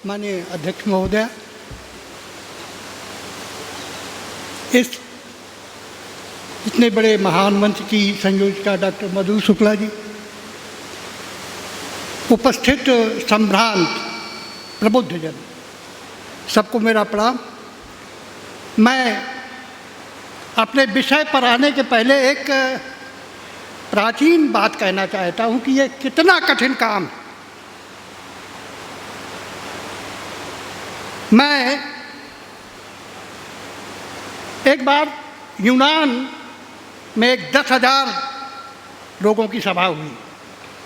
माननीय अध्यक्ष महोदय, इस इतने बड़े महान मंच की संयोजिका डॉक्टर मधु शुक्ला जी, उपस्थित संभ्रांत प्रबुद्धजन, सबको मेरा प्रणाम। मैं अपने विषय पर आने के पहले एक प्राचीन बात कहना चाहता हूँ कि ये कितना कठिन काम है। मैं एक बार यूनान में एक 10,000 लोगों की सभा हुई,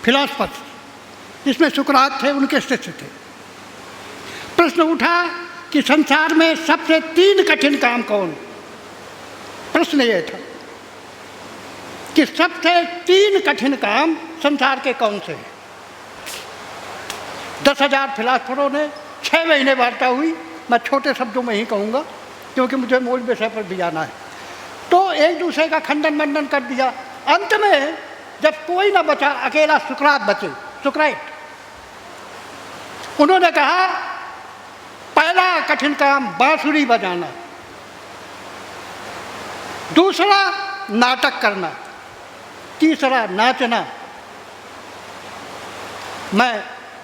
फिलॉसफर, जिसमें सुकरात थे, उनके शिष्य थे। प्रश्न उठा कि संसार में सबसे 3 कठिन काम कौन? प्रश्न ये था कि सबसे 3 कठिन काम संसार के कौन से हैं? 10,000 फिलॉसफरों ने 6 महीने वार्ता हुई। मैं छोटे शब्दों में ही कहूँगा क्योंकि मुझे मूल विषय पर भी जाना है। तो एक दूसरे का खंडन मंडन कर दिया। अंत में जब कोई ना बचा, अकेला सुकरात बचे, सुकराइट, उन्होंने कहा पहला कठिन काम बांसुरी बजाना, दूसरा नाटक करना, तीसरा नाचना। मैं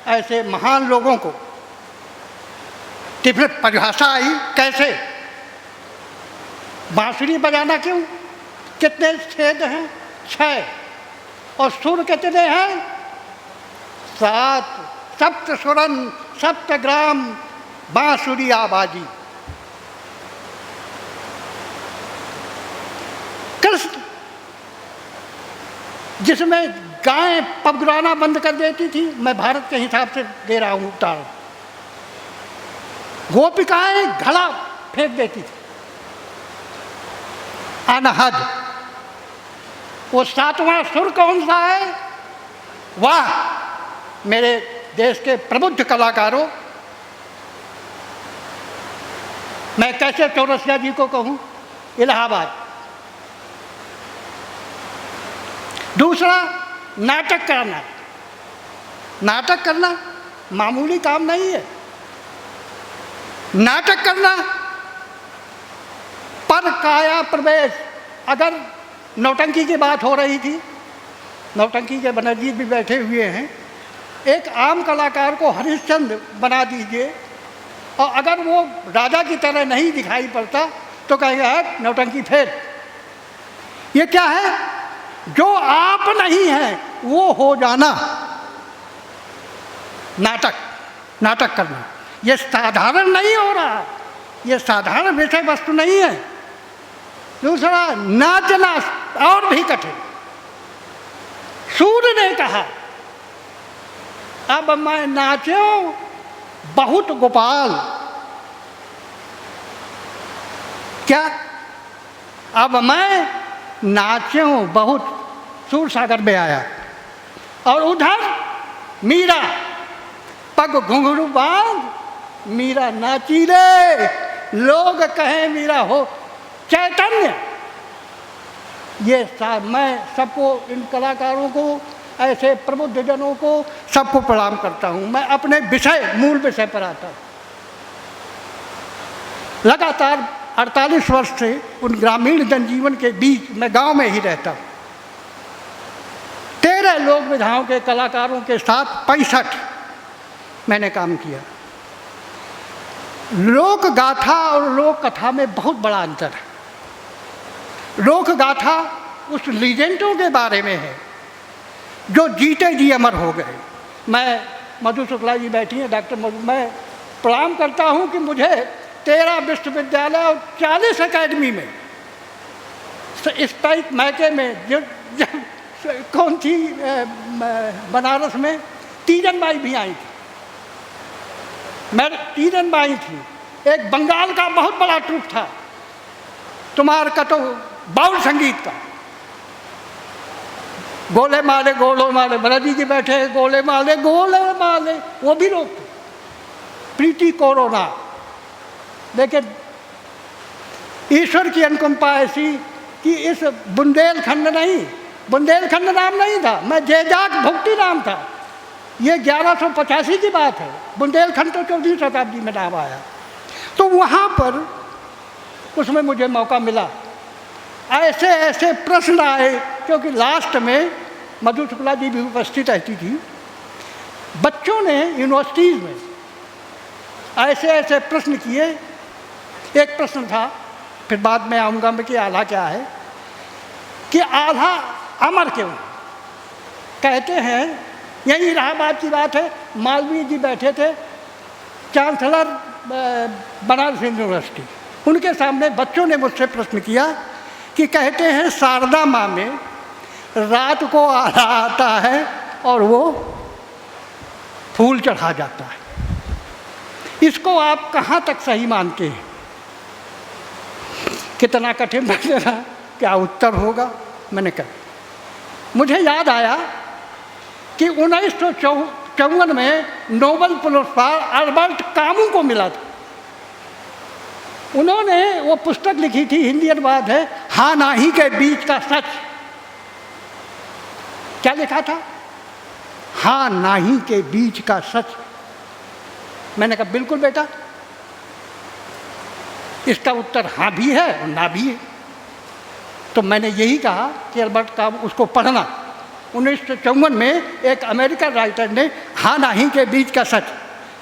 ऐसे महान लोगों को फिर परिभाषा आई, कैसे? बांसुरी बजाना क्यों? कितने छेद हैं? 6। और सुर कितने हैं? 7। सप्त सुरन सप्त ग्राम बांसुरी आबाजी। कृष्ण जिसमें गायें पगुराना बंद कर देती थी, मैं भारत के हिसाब से दे रहा हूँ उदाहरण, गोपिकाएं घड़ा फेंक देती थी, अनहद। वो 7वां सुर कौन सा है? वाह मेरे देश के प्रबुद्ध कलाकारों, मैं कैसे चौरसिया जी को कहूँ, इलाहाबाद। दूसरा नाटक करना। नाटक करना मामूली काम नहीं है। नाटक करना पर काया प्रवेश। अगर नौटंकी की बात हो रही थी, नौटंकी के बनर्जी भी बैठे हुए हैं, एक आम कलाकार को हरिश्चंद्र बना दीजिए और अगर वो राजा की तरह नहीं दिखाई पड़ता तो कहेगा है नौटंकी फेर। ये क्या है? जो आप नहीं हैं वो हो जाना। नाटक, नाटक करना, ये साधारण नहीं हो रहा, ये साधारण विषय वस्तु नहीं है। दूसरा नाचना और भी कठिन। सूर्य ने कहा अब मैं नाचूं बहुत गोपाल। क्या? अब मैं नाचूं बहुत। सूर सागर में आया। और उधर मीरा पग घुंघरू बांध, मीरा नाची रे, लोग कहें मीरा हो चैतन्य। ये मैं सबको, इन कलाकारों को, ऐसे प्रबुद्ध जनों को सबको प्रणाम करता हूँ। मैं अपने विषय, मूल विषय पर आता हूँ। लगातार 48 वर्ष से उन ग्रामीण जनजीवन के बीच, मैं गांव में ही रहता हूँ। 13 लोक विधाओं के कलाकारों के साथ 65 मैंने काम किया। लोक गाथा और लोक कथा में बहुत बड़ा अंतर है। लोक गाथा उस लीजेंडों के बारे में है जो जीते जी अमर हो गए। मैं, मधु शुक्ला जी बैठी हैं, डॉक्टर मधु, मैं प्रणाम करता हूँ कि मुझे 13 विश्वविद्यालय और 40 अकेडमी में, इस टाइप मैके में, जो कौन थी बनारस में, तीजन बाई भी आई थी। मैं तीजन बाई थी। एक बंगाल का बहुत बड़ा ट्रूप था, तुम्हार कटो बाउल संगीत का, गोले माले गोलो माले, बराजी जी बैठे, गोले माले गोले माले, वो भी लोग थे। प्रीति कोरोना। लेकिन ईश्वर की अनुकंपा ऐसी कि इस बुंदेलखंड नहीं, बुंदेलखंड नाम नहीं था, मैं जेजाक भुगती नाम था। ये 1185 की बात है, बुंदेलखंड तो 14वीं शताब्दी में नाम आया। तो वहाँ पर उसमें मुझे मौका मिला, ऐसे ऐसे प्रश्न आए, क्योंकि लास्ट में मधु शुक्ला जी भी उपस्थित रहती थी। बच्चों ने यूनिवर्सिटीज़ में ऐसे ऐसे प्रश्न किए। एक प्रश्न था, फिर बाद में आऊँगा मैं कि आल्हा क्या है, कि आल्हा अमर क्यों? कहते हैं, यही इलाहाबाद की बात है, मालवीय जी बैठे थे, चांसलर बनारस यूनिवर्सिटी, उनके सामने बच्चों ने मुझसे प्रश्न किया कि कहते हैं शारदा माँ में रात को आल्हा आता है और वो फूल चढ़ा जाता है, इसको आप कहाँ तक सही मानते हैं? कितना कठिन प्रश्न था, क्या उत्तर होगा? मैंने कहा, मुझे याद आया कि 1954 में नोबेल पुरस्कार अल्बर्ट कामू को मिला था। उन्होंने वो पुस्तक लिखी थी, हिंदी अनुवाद है, हाँ नाही के बीच का सच। क्या लिखा था? हाँ नाही के बीच का सच। मैंने कहा बिल्कुल बेटा, इसका उत्तर हाँ भी है और ना भी है। तो मैंने यही कहा कि अल्बर्ट कामू, उसको पढ़ना। 1954 में एक अमेरिकन राइटर ने हाँ नाही के बीच का सच।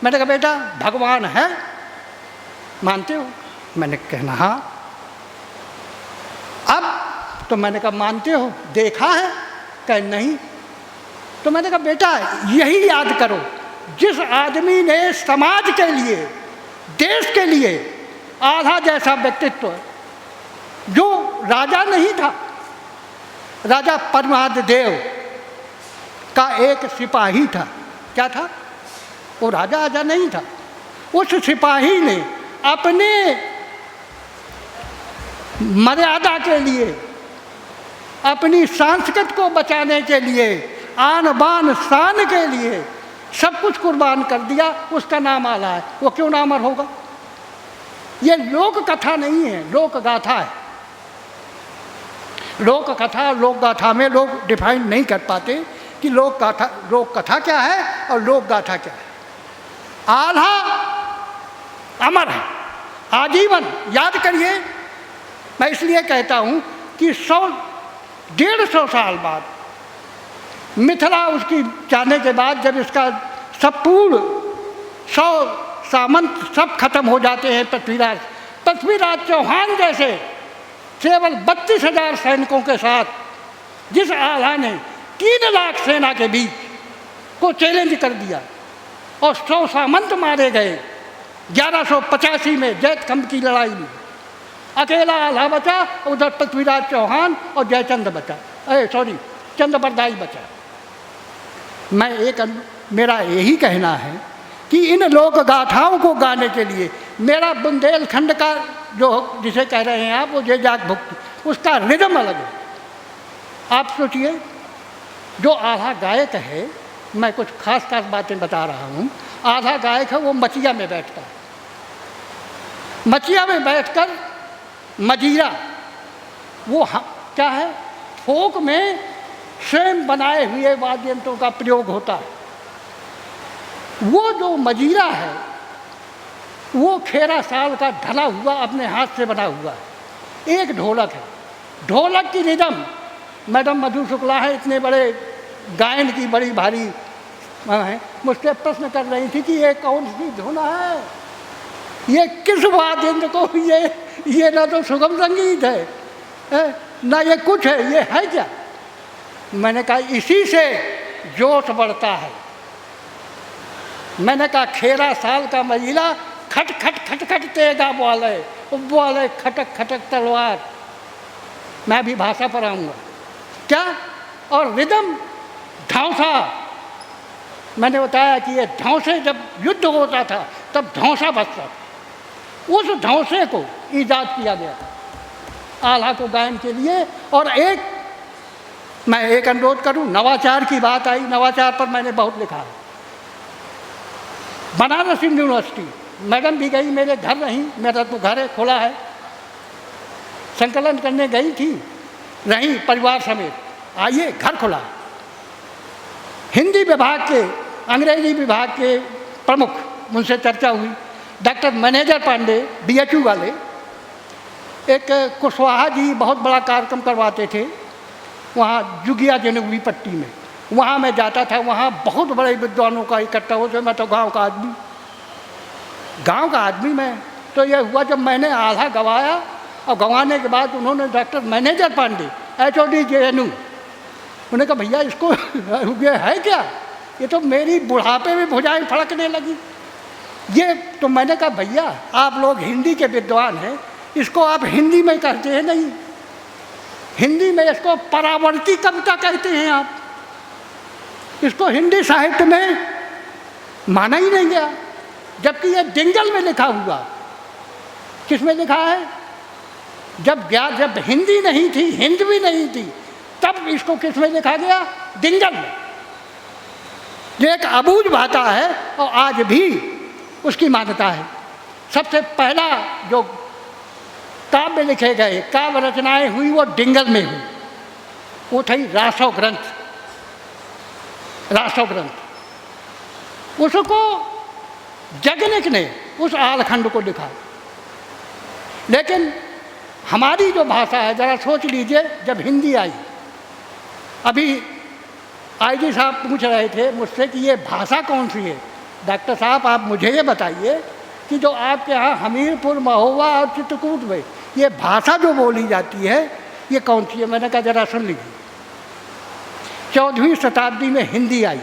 मैंने कहा बेटा भगवान है, मानते हो? मैंने कहना हाँ। अब तो मैंने कहा मानते हो, देखा है? कहे नहीं। तो मैंने कहा बेटा यही याद करो, जिस आदमी ने समाज के लिए, देश के लिए आल्हा जैसा व्यक्तित्व, जो राजा नहीं था, राजा परमाद देव का एक सिपाही था। क्या था? वो राजा आजा नहीं था। उस सिपाही ने अपने मर्यादा के लिए, अपनी संस्कृति को बचाने के लिए, आन बान शान के लिए सब कुछ कुर्बान कर दिया। उसका नाम आल्हा है। वो क्यों ना अमर होगा? ये लोक कथा नहीं है, लोक गाथा है। लोक कथा, लोक गाथा में लोग डिफाइन नहीं कर पाते कि लोक कथा क्या है और लोक गाथा क्या है। आल्हा अमर है आजीवन। याद करिए, मैं इसलिए कहता हूँ कि 100-150 साल बाद, मिथिला उसकी जाने के बाद, जब इसका सब पूर्ण 100 सामंत सब खत्म हो जाते हैं, पृथ्वीराज चौहान जैसे केवल 32,000 सैनिकों के साथ, जिस आल्हा ने 3 लाख सेना के बीच को चैलेंज कर दिया और 100 सामंत मारे गए 1185 में जैत खंड की लड़ाई में। अकेला आल्हा बचा, उधर पृथ्वीराज चौहान और जयचंद बचा, चंद्रबरदाई बचा। मेरा यही कहना है कि इन लोक गाथाओं को गाने के लिए मेरा बुंदेलखंड का जो, जिसे कह रहे हैं आप, वो जय जाग भक्ति, उसका रिदम अलग है। आप सोचिए, जो आल्हा गायक है, मैं कुछ खास बातें बता रहा हूँ। आल्हा गायक है, वो मचिया में बैठता है। मचिया में बैठकर मजीरा, वो क्या है, फोक में स्वयं बनाए हुए वाद्य यंत्रों का प्रयोग होता है। वो जो मजीरा है, वो खेरा साल का ढला हुआ, अपने हाथ से बना हुआ है। एक ढोलक है, ढोलक की रिदम, मैडम मधु शुक्ला है, इतने बड़े गायन की बड़ी भारी है, मुझसे प्रश्न कर रही थी कि ये कौन सी धुन है, ये किस वाद्य यंत्र को, ये ना तो सुगम संगीत है ना ये कुछ है, ये है क्या? मैंने कहा इसी से जोश बढ़ता है। मैंने कहा खेरा साल का मजीरा, खट खट खट खट तेगा बोले खटक खटक तलवार। मैं भी भाषा पर आऊँगा क्या। और रिदम धौंसा, मैंने बताया कि ये धौंसे, जब युद्ध होता था तब धौंसा बजता था। उस धौंसे को ईजाद किया गया था आल्हा को गायन के लिए। और मैं एक अनुरोध करूं, नवाचार की बात आई, नवाचार पर मैंने बहुत लिखा है। बनारस यूनिवर्सिटी, मैडम भी गई, मेरे घर रही, मेरा तो घर है, खुला है, संकलन करने गई थी, रही परिवार समेत, आइए घर खुला। हिंदी विभाग के अंग्रेजी विभाग के प्रमुख, उनसे चर्चा हुई। डॉक्टर मैनेजर पांडे BHU वाले, एक कुशवाहा जी बहुत बड़ा कार्यक्रम करवाते थे वहाँ जुगिया जनूबी पट्टी में, वहाँ मैं जाता था। वहाँ बहुत बड़े विद्वानों का इकट्ठा होते। मैं तो गांव का आदमी मैं। तो ये हुआ जब मैंने आधा गवाया, और गंवाने के बाद उन्होंने doctor manager Pandey HOD JNU, उन्होंने कहा भैया इसको ये है क्या, ये तो मेरी बुढ़ापे में भुजाएं फड़कने लगी। ये तो मैंने कहा भैया आप लोग हिंदी के विद्वान हैं, इसको आप हिंदी में कहते हैं नहीं, हिंदी में इसको परावर्ती कविता कहते हैं आप, इसको हिंदी साहित्य में माना ही नहीं गया। जबकि ये डिंगल में लिखा हुआ। किस में लिखा है? जब हिंदी नहीं थी, हिंद भी नहीं थी, तब इसको किस में लिखा गया? डिंगल में। ये एक अबूझ भाषा है और आज भी उसकी मान्यता है। सबसे पहला जो काव्य लिखे गए, काव्य रचनाएं हुई, वो डिंगल में हुई। वो थी रासव ग्रंथ। उसको जगनिक ने उस आलखंड को लिखा। लेकिन हमारी जो भाषा है, जरा सोच लीजिए, जब हिंदी आई, अभी IG साहब पूछ रहे थे मुझसे कि ये भाषा कौन सी है। डॉक्टर साहब आप मुझे ये बताइए कि जो आपके यहाँ हमीरपुर, महोबा और चित्रकूट में ये भाषा जो बोली जाती है, ये कौन सी है? मैंने कहा जरा सुन लीजिए। 14वीं शताब्दी में हिंदी आई,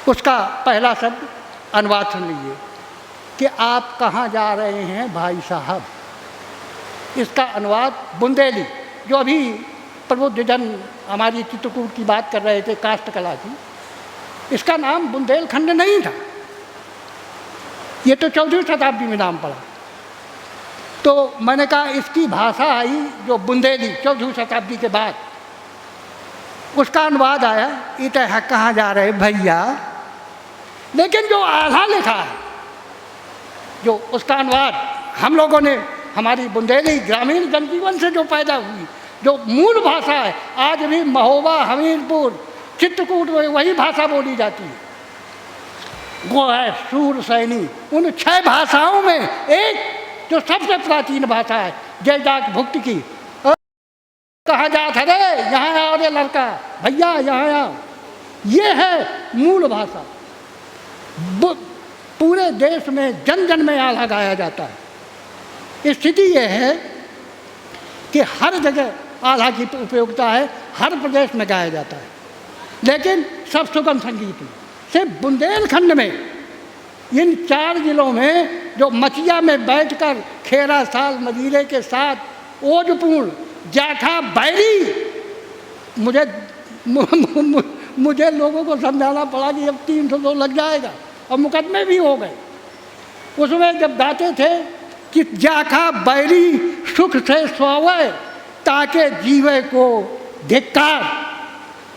उसका पहला शब्द अनुवाद सुन लीजिए कि आप कहाँ जा रहे हैं भाई साहब। इसका अनुवाद बुंदेली, जो अभी प्रबुद्धजन हमारी चित्रकूट की बात कर रहे थे, काष्ठ कला की, इसका नाम बुंदेलखंड नहीं था, ये तो 14वीं शताब्दी में नाम पड़ा। तो मैंने कहा इसकी भाषा आई जो बुंदेली 14वीं शताब्दी के बाद, उसका अनुवाद आया इतः कहाँ जा रहे भैया। लेकिन जो आधा लिखा है, जो उसका अनुवाद हम लोगों ने, हमारी बुंदेली ग्रामीण जनजीवन से जो पैदा हुई, जो मूल भाषा है, आज भी महोबा, हमीरपुर, चित्रकूट में वही भाषा बोली जाती है, वो है सूर सैनी। उन 6 भाषाओं में एक जो सबसे प्राचीन भाषा है, जय डाक भुक्त की। कहाँ जात है रे, यहाँ आओ रे लड़का, भैया यहाँ आओ, ये है मूल भाषा। पूरे देश में जन जन में आल्हा गाया जाता है। स्थिति यह है कि हर जगह आल्हा की उपयोगिता है, हर प्रदेश में गाया जाता है, लेकिन सब सुगम संगीत में। सिर्फ बुंदेलखंड में, इन 4 जिलों में, जो मचिया में बैठकर खेरा साल मजीरे के साथ ओजपूर्ण, जाखा, बैरी, मुझे लोगों को समझाना पड़ा कि अब 302 लग जाएगा और मुकदमे भी हो गए। उसमें जब गाते थे कि जाखा बैरी सुख से सोवे ताके जीवे को धिक्कार,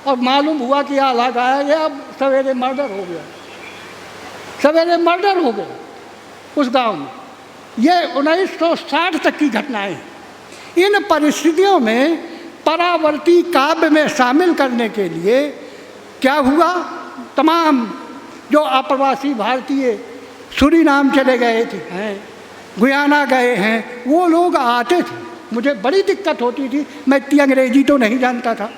और मालूम हुआ कि आल्हा गाया गया, अब सवेरे मर्डर हो गया, सवेरे मर्डर हो गया उस गांव में। ये 1960 तक की घटनाएं। इन परिस्थितियों में परावर्ती काव्य में शामिल करने के लिए क्या हुआ, तमाम जो अप्रवासी भारतीय सूरीनाम चले गए थे, गुयाना गए हैं, वो लोग आते थे। मुझे बड़ी दिक्कत होती थी, मैं इतनी अंग्रेजी तो नहीं जानता था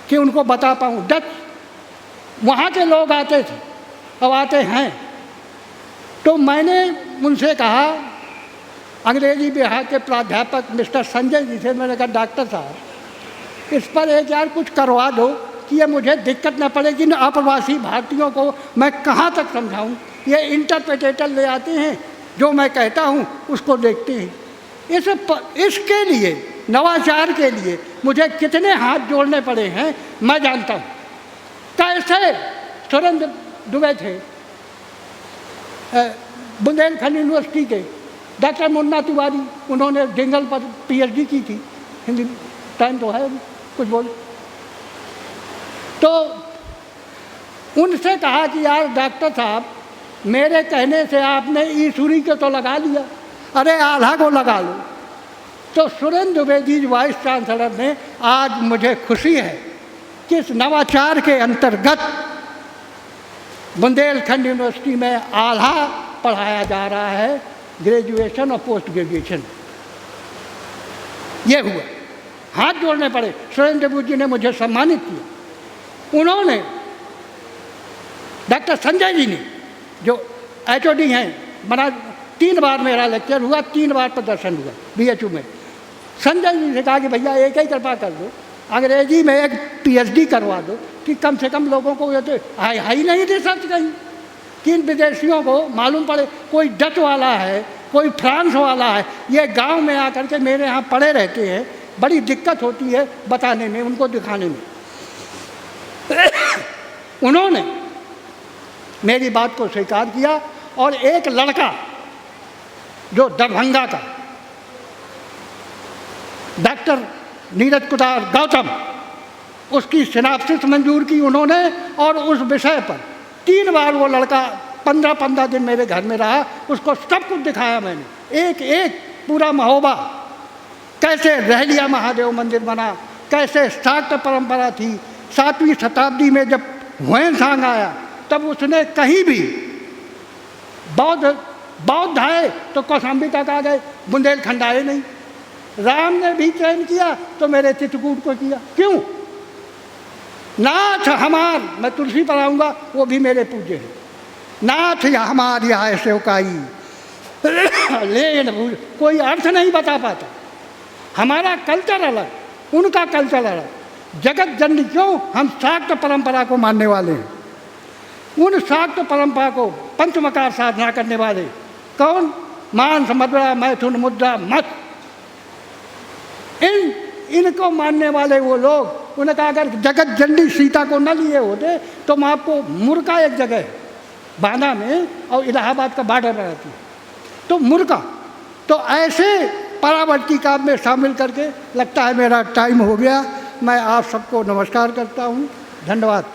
कि उनको बता पाऊँ। डच वहाँ के लोग आते थे, अब आते हैं। तो मैंने उनसे कहा, अंग्रेजी विभाग के प्राध्यापक मिस्टर संजय जी थे, मैंने कहा डॉक्टर साहब इस पर एक यार कुछ करवा दो कि ये मुझे दिक्कत न पड़े कि इन अप्रवासी भारतीयों को मैं कहाँ तक समझाऊँ। ये इंटरप्रेटेटर ले आते हैं, जो मैं कहता हूँ उसको देखते हैं। इसके लिए, नवाचार के लिए मुझे कितने हाथ जोड़ने पड़े हैं मैं जानता हूँ। कैसे सुरेंद्र दुबे थे बुंदेलखंड यूनिवर्सिटी के, डॉक्टर मुन्ना तिवारी, उन्होंने डिंगल पर PhD की थी, हिंदी टाइम तो है कुछ बोल। तो उनसे कहा कि यार डॉक्टर साहब मेरे कहने से आपने ईश्वरी को तो लगा लिया, अरे आल्हा को लगा लो। तो सुरेंद्र दुबे जी वाइस चांसलर ने, आज मुझे खुशी है कि इस नवाचार के अंतर्गत बुंदेलखंड यूनिवर्सिटी में आधा पढ़ाया जा रहा है, ग्रेजुएशन और पोस्ट ग्रेजुएशन। ये हुआ, हाथ जोड़ने पड़े। सुरेंद्र प्रभु जी ने मुझे सम्मानित किया। उन्होंने डॉक्टर संजय जी ने, जो HOD हैं, बना 3 बार मेरा लेक्चर हुआ, 3 बार प्रदर्शन हुआ BHU में। संजय जी ने कहा कि भैया एक ही कृपा कर दो, अंग्रेजी में एक PhD करवा दो कि कम से कम लोगों को ये तो हाई नहीं दे सकते कहीं, किन विदेशियों को मालूम पड़े, कोई डच वाला है, कोई फ्रांस वाला है, ये गांव में आकर के मेरे यहाँ पड़े रहते हैं, बड़ी दिक्कत होती है बताने में, उनको दिखाने में। उन्होंने मेरी बात को स्वीकार किया और एक लड़का जो दरभंगा का डॉक्टर नीरज कुमार गौतम, उसकी सिनॉप्सिस मंजूर की उन्होंने और उस विषय पर 3 बार वो लड़का 15-15 दिन मेरे घर में रहा, उसको सब कुछ दिखाया मैंने, एक एक पूरा महोबा, कैसे रहलिया महादेव मंदिर बना, कैसे शाक्त परंपरा थी। 7वीं शताब्दी में जब हुएनसांग आया तब उसने कहीं भी बौद्ध आए तो कौशाम्बी तक आ गए, बुंदेलखंड आए नहीं। राम ने भी चयन किया तो मेरे चित्रकूट को किया, क्यों? नाथ हमार, मैं तुलसी पर आऊँगा, वो भी मेरे पूज्य है। नाथ हमार यहाँ सेवकाई लेन, कोई अर्थ नहीं बता पाता। हमारा कल्चर अलग, उनका कल्चर अलग। जगत जननी क्यों? हम शाक्त परंपरा को मानने वाले हैं। उन शाक्त परंपरा को पंचमकार साधना करने वाले कौन? मांस, मदिरा, मैथुन, मुद्रा, मत, इनको मानने वाले वो लोग। उन्होंने कहा अगर जगत जननी सीता को न लिए होते तो मैं आपको मुर्का, एक जगह है बांदा में और इलाहाबाद का बॉर्डर रहती है, तो मुर्का, तो ऐसे परावर्ती काम में शामिल करके। लगता है मेरा टाइम हो गया। मैं आप सबको नमस्कार करता हूँ, धन्यवाद।